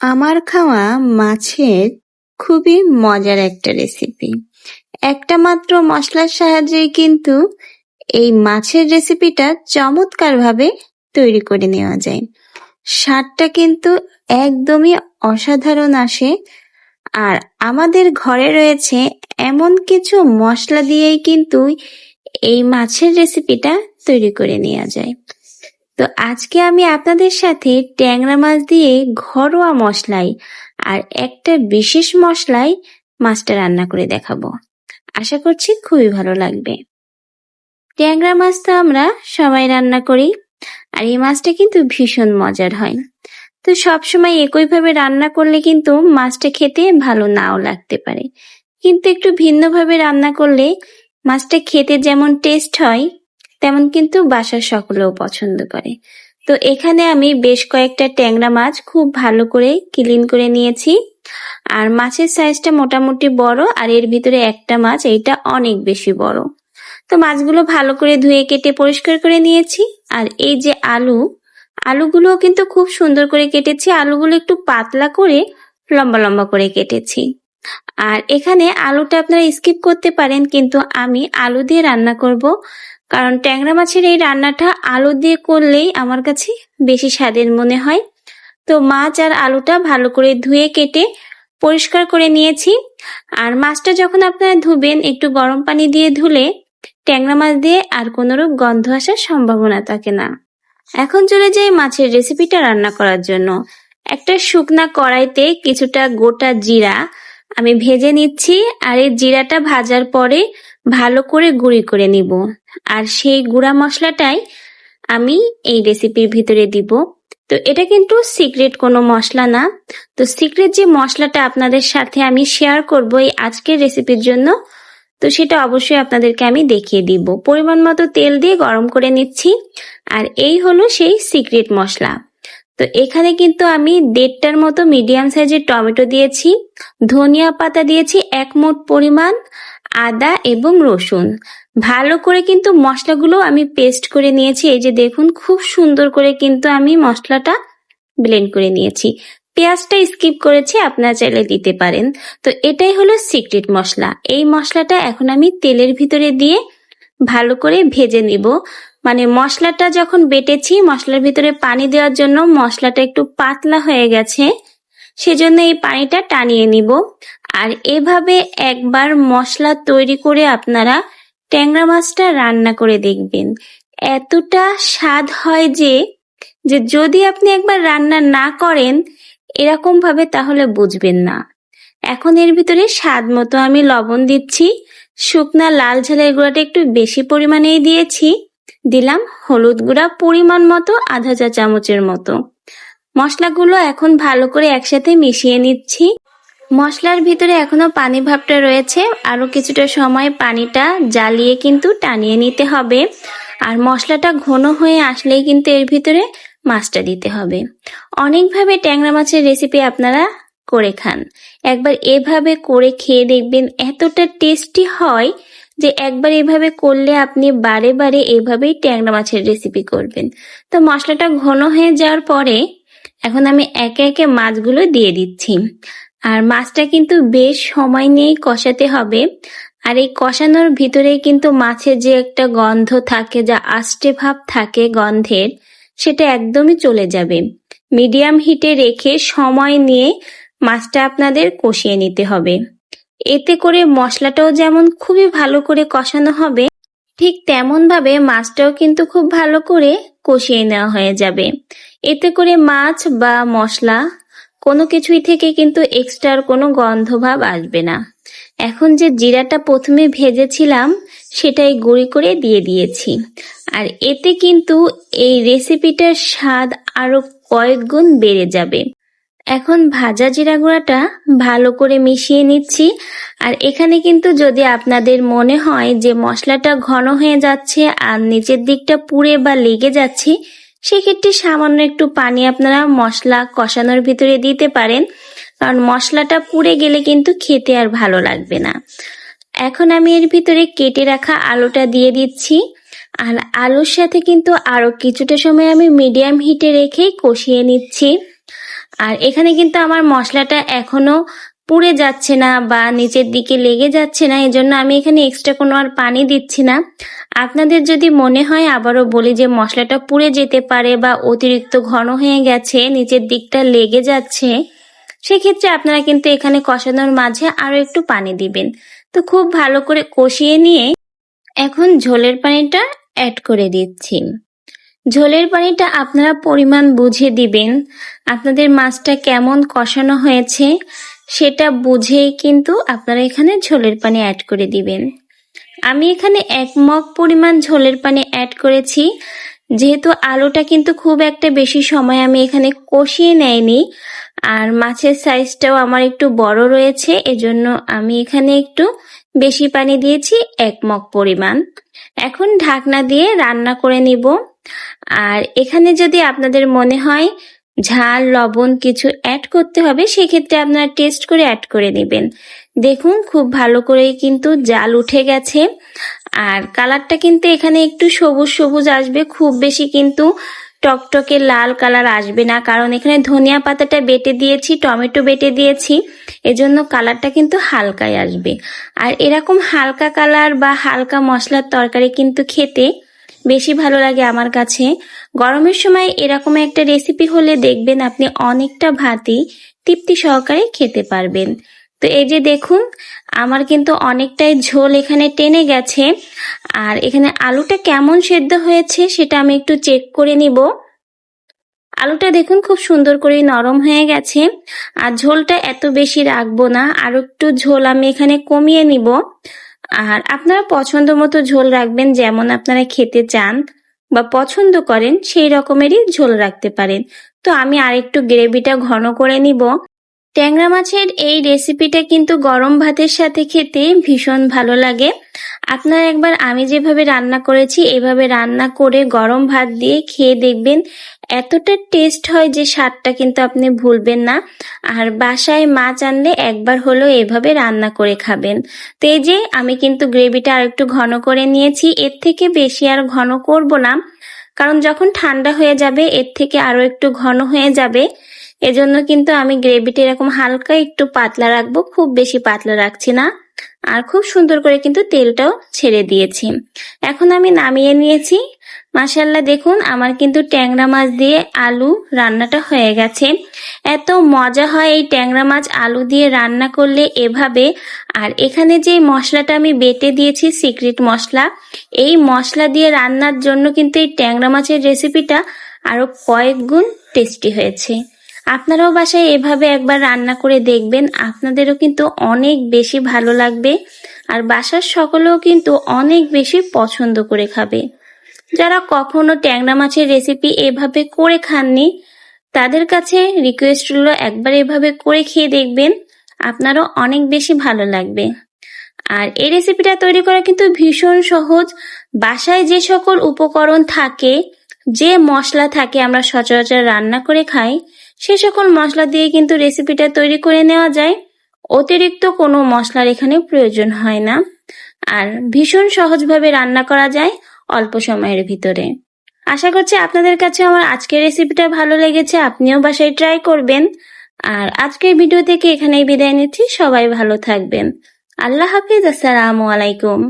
আমার খাওয়া মাছের খুবই মজার একটা রেসিপি। একটা মাত্র মশলার সাহায্যেই কিন্তু এই মাছের রেসিপিটা চমৎকারভাবে তৈরি করে নেওয়া যায়। স্বাদটা কিন্তু একদমই অসাধারণ আসে। আর আমাদের ঘরে রয়েছে এমন কিছু মশলা দিয়েই কিন্তু এই মাছের রেসিপিটা তৈরি করে নেওয়া যায়। তো আজকে আমি আপনাদের সাথে ট্যাংরা মাছ দিয়ে ঘরোয়া মশলায় আর একটা বিশেষ মশলায় মাছটা রান্না করে দেখাবো। আশা করছি খুবই ভালো লাগবে। ট্যাংরা মাছ তো আমরা সবাই রান্না করি, আর এই মাছটা কিন্তু ভীষণ মজার হয়। তো সবসময় একইভাবে রান্না করলে কিন্তু মাছটা খেতে ভালো নাও লাগতে পারে, কিন্তু একটু ভিন্নভাবে রান্না করলে মাছটা খেতে যেমন টেস্ট হয় তেমন কিন্তু বাসার সকলেও পছন্দ করে। তো এখানে আমি বেশ কয়েকটা ট্যাংরা মাছ খুব ভালো করে ক্লিন করে নিয়েছি। আর মাছের সাইজটা মোটামুটি বড়, আর এর ভিতরে একটা মাছ এইটা অনেক বেশি বড়। তো মাছগুলো ভালো করে ধুয়ে কেটে পরিষ্কার করে নিয়েছি। আর এই যে আলুগুলোও কিন্তু খুব সুন্দর করে কেটেছি। আলুগুলো একটু পাতলা করে লম্বা লম্বা করে কেটেছি। আর এখানে আলুটা আপনারা স্কিপ করতে পারেন, কিন্তু আমি আলু দিয়ে রান্না করব, কারণ ট্যাংরা মাছের এই রান্নাটা আলু দিয়ে করলেই আমার কাছে বেশি স্বাদের মনে হয়। তো মাছ আর আলুটা ভালো করে ধুয়ে কেটে পরিষ্কার করে নিয়েছি। আর মাছটা যখন আপনারা ধুবেন একটু গরম পানি দিয়ে ধুলে ট্যাংরা মাছ দিয়ে আর কোনোরূপ গন্ধ আসার সম্ভাবনা থাকে না। এখন চলে যাই মাছের রেসিপিটা রান্না করার জন্য। একটা শুকনা কড়াইতে কিছুটা গোটা জিরা আমি ভেজে নিচ্ছি, আর এই জিরাটা ভাজার পরে ভালো করে গুঁড়ি করে নিব। আর সেই গুঁড়া মশলাটাই আমি এই রেসিপির ভিতরে দিব। তো এটা কিন্তু সিক্রেট কোনো মশলা না। তো সিক্রেট যে মশলাটা আপনাদের সাথে আমি শেয়ার করব এই আজকের রেসিপির জন্য, তো সেটা অবশ্যই আপনাদেরকে আমি দেখিয়ে দিব। পরিমাণ মতো তেল দিয়ে গরম করে নিচ্ছি। আর এই হলো সেই সিক্রেট মশলা। তো এখানে কিন্তু আমি 1.5টার মতো মিডিয়াম সাইজের টমেটো দিয়েছি, ধনিয়া পাতা দিয়েছি 1 মুঠ পরিমাণ, আদা এবং রসুন। ভালো করে কিন্তু মশলাগুলো আমি পেস্ট করে নিয়েছি। এই যে দেখুন, খুব সুন্দর করে কিন্তু আমি মশলাটা ব্লেন্ড করে নিয়েছি। পেঁয়াজটা স্কিপ করেছি, আপনারা চাইলে দিতে পারেন। তো এটাই হলো সিক্রেট মশলা। এই মশলাটা এখন আমি তেলের ভিতরে দিয়ে ভালো করে ভেজে নিব। মানে মশলাটা যখন বেটেছি, মশলার ভিতরে পানি দেওয়ার জন্য মশলাটা একটু পাতলা হয়ে গেছে, সেজন্য এই পানিটা টানিয়ে নিব। আর এভাবে একবার মশলা তৈরি করে আপনারা ট্যাংরা মাছটা রান্না করে দেখবেন, এতটা স্বাদ হয় যে যদি আপনি একবার রান্না না করেন এরকম ভাবে তাহলে বুঝবেন না। এখন এর ভিতরে স্বাদ মতো আমি লবণ দিচ্ছি। শুকনা লাল ঝালের গুঁড়াটা একটু বেশি পরিমাণেই দিয়েছি। দিলাম হলুদ গুঁড়া পরিমাণ মতো আধা চা চামচের মতো। মশলাগুলো এখন ভালো করে একসাথে মিশিয়ে নিচ্ছি। মশলার ভিতরে এখনো পানি ভাবটা রয়েছে, আরো কিছুটা সময় পানিটা জ্বালিয়ে কিন্তু টানিয়ে নিতে হবে। আর মশলাটা ঘন হয়ে আসলেই কিন্তু এর ভিতরে মাছটা দিতে হবে। অনেকভাবে ট্যাংরা মাছের রেসিপি আপনারা করে খান, একবার এভাবে করে খেয়ে দেখবেন, এতটা টেস্টি হয় যে একবার এভাবে করলে আপনি বারে বারে এভাবেই ট্যাংরা মাছের রেসিপি করবেন। তো মশলাটা ঘন হয়ে যাওয়ার পরে এখন আমি একে একে মাছগুলো দিয়ে দিচ্ছি। আর মাছটা কিন্তু বেশ সময় নিয়েই কষাতে হবে। আর এই কষানোর ভিতরে কিন্তু মাছের যে একটা গন্ধ থাকে, যা আষ্টে ভাব থাকে গন্ধের, সেটা একদমই চলে যাবে। মিডিয়াম হিটে রেখে সময় নিয়ে মাছটা আপনাদের কষিয়ে নিতে হবে। এতে করে মশলাটাও যেমন খুবই ভালো করে কষানো হবে, ঠিক তেমন ভাবে মাছটাও কিন্তু খুব ভালো করে কষিয়ে নেওয়া হয়ে যাবে। এতে করে মাছ বা মশলা কোনো কিছুই থেকে কিন্তু এক্সট্রা কোনো গন্ধভাব আসবে না। এখন যে জিরাটা প্রথমে ভেজেছিলাম সেটাই গুঁড়ি করে দিয়ে দিয়েছি। আর এতে কিন্তু এই রেসিপিটার স্বাদ আরো কয়েক গুণ বেড়ে যাবে। এখন ভাজা জিরা গুঁড়াটা ভালো করে মিশিয়ে নিচ্ছি। আর এখানে কিন্তু যদি আপনাদের মনে হয় যে মশলাটা ঘন হয়ে যাচ্ছে আর নিচের দিকটা পুড়ে বা লেগে যাচ্ছে, সেক্ষেত্রে সামান্য একটু পানি আপনারা মশলা কষানোর ভিতরে দিতে পারেন, কারণ মশলাটা পুড়ে গেলে কিন্তু খেতে আর ভালো লাগবে না। এখন আমি এর ভিতরে কেটে রাখা আলুটা দিয়ে দিচ্ছি। আর আলুর সাথে কিন্তু আরো কিছুটা সময় আমি মিডিয়াম হিটে রেখেই কষিয়ে নিচ্ছি। আর এখানে কিন্তু আমার মশলাটা এখনো পুড়ে যাচ্ছে না বা নিচের দিকে লেগে যাচ্ছে না, এজন্য আমি এখানে এক্সট্রা কোনো আর পানি দিচ্ছি না। আপনাদের যদি মনে হয়, আবারও বলি, যে মশলাটা পুড়ে যেতে পারে বা অতিরিক্ত ঘন হয়ে গেছে, নিচের দিকটা লেগে যাচ্ছে, সেক্ষেত্রে আপনারা কিন্তু এখানে কষানোর মাঝে আরো একটু পানি দিবেন। তো খুব ভালো করে কষিয়ে নিয়ে এখন ঝোলের পানিটা অ্যাড করে দিচ্ছি। ঝোলের পানিটা আপনারা পরিমাণ বুঝে দিবেন। আপনাদের মাছটা কেমন কষানো হয়েছে সেটা বুঝেই কিন্তু আপনারা এখানে ঝোলের পানি অ্যাড করে দিবেন। আমি এখানে 1 মগ পরিমাণ ঝোলের পানি অ্যাড করেছি। যেহেতু আলুটা কিন্তু খুব একটা বেশি সময় আমি এখানে কষিয়ে নেইনি, আর মাছের সাইজটাও আমার একটু বড় রয়েছে, এজন্য আমি এখানে একটু বেশি পানি দিয়েছি, 1 মগ পরিমাণ। এখন ঢাকনা দিয়ে রান্না করে নিব। আর এখানে যদি আপনাদের মনে হয় ঝাল লবণ কিছু অ্যাড করতে হবে, সেক্ষেত্রে আপনারা টেস্ট করে অ্যাড করে নেবেন। দেখুন খুব ভালো করেই কিন্তু জাল উঠে গেছে, আর কালারটা কিন্তু এখানে একটু সবুজ সবুজ আসবে, খুব বেশি কিন্তু টকটকে লাল কালার আসবে না, কারণ এখানে ধনিয়া পাতাটা বেটে দিয়েছি, টমেটো বেটে দিয়েছি, এজন্য কালারটা কিন্তু হালকাই আসবে। আর এরকম হালকা কালার বা হালকা মশলার তরকারি কিন্তু খেতে বেশি ভালো লাগে আমার কাছে। গরমের সময় এরকম একটা রেসিপি হলে দেখবেন আপনি অনেকটা ভাতই তৃপ্তি সহকারে খেতে পারবেন। তো এই যে দেখুন আমার কিন্তু অনেকটাই ঝোল এখানে টেনে গেছে, আর এখানে আলুটা কেমন সেদ্ধ হয়েছে সেটা আমি একটু চেক করে নিব। আলুটা দেখুন খুব সুন্দর করে নরম হয়ে গেছে, আর ঝোলটা এত বেশি রাখবো না, আর একটু ঝোল আমি এখানে কমিয়ে নিব। আর আপনারা পছন্দ মতো ঝোল রাখবেন, যেমন আপনারা খেতে চান বা পছন্দ করেন সেই রকমেরই ঝোল রাখতে পারেন। তো আমি আরেকটু গ্রেভিটা ঘন করে নিব। ট্যাংরা মাছের এই রেসিপিটা কিন্তু গরম ভাতের সাথে খেতে ভীষণ ভালো লাগে। আপনারা একবার আমি যেভাবে রান্না করেছি এভাবে রান্না করে গরম ভাত দিয়ে খেয়ে দেখবেন, এতটা টেস্ট হয় যে স্বাদটা কিন্তু আপনি ভুলবেন না। আর বাসায় মাছ আনলে একবার হলেও এভাবে রান্না করে খাবেন। তো এই যে আমি কিন্তু গ্রেভিটা আর একটু ঘন করে নিয়েছি, এর থেকে বেশি আর ঘন করব না, কারণ যখন ঠান্ডা হয়ে যাবে এর থেকে আরো একটু ঘন হয়ে যাবে। এজন্য কিন্তু আমি গ্রেভিটা এরকম হালকা একটু পাতলা রাখবো, খুব বেশি পাতলা রাখছি না। আর খুব সুন্দর করে কিন্তু তেলটাও ছেড়ে দিয়েছি। এখন আমি নামিয়ে নিয়েছি। মাশাআল্লাহ দেখুন আমার কিন্তু ট্যাংরা মাছ দিয়ে আলু রান্নাটা হয়ে গেছে। এত মজা হয় এই ট্যাংরা মাছ আলু দিয়ে রান্না করলে এভাবে। আর এখানে যে মশলাটা আমি বেটে দিয়েছি সিক্রেট মশলা, এই মশলা দিয়ে রান্নার জন্য কিন্তু এই ট্যাংরা মাছের রেসিপিটা আরো কয়েক গুণ টেস্টি হয়েছে। আপনারাও বাসায় এভাবে একবার রান্না করে দেখবেন, আপনাদেরও কিন্তু অনেক বেশি ভালো লাগবে, আর বাসার সকলেও কিন্তু অনেক বেশি পছন্দ করে খাবে। যারা কখনো ট্যাংরা মাছের রেসিপি এভাবে করে খাননি তাদের কাছে রিকোয়েস্ট হলো একবার এভাবে করে খেয়ে দেখবেন, আপনারও অনেক বেশি ভালো লাগবে। আর এই রেসিপিটা তৈরি করা কিন্তু ভীষণ সহজ। বাসায় যে সকল উপকরণ থাকে, যে মশলা থাকে আমরা সচরাচর রান্না করে খাই, সে সকল মশলা দিয়ে কিন্তু রেসিপিটা তৈরি করে নেওয়া যায়। অতিরিক্ত কোনো মশলার এখানে প্রয়োজন হয় না, আর ভীষণ সহজভাবে রান্না করা যায় অল্প সময়ের ভিতরে। আশা করছি আপনাদের কাছে আমার আজকের রেসিপিটা ভালো লেগেছে, আপনিও বাসায় ট্রাই করবেন। আর আজকের ভিডিও থেকে এখানেই বিদায় নিচ্ছি, সবাই ভালো থাকবেন। আল্লাহ হাফিজ, আসসালামু আলাইকুম।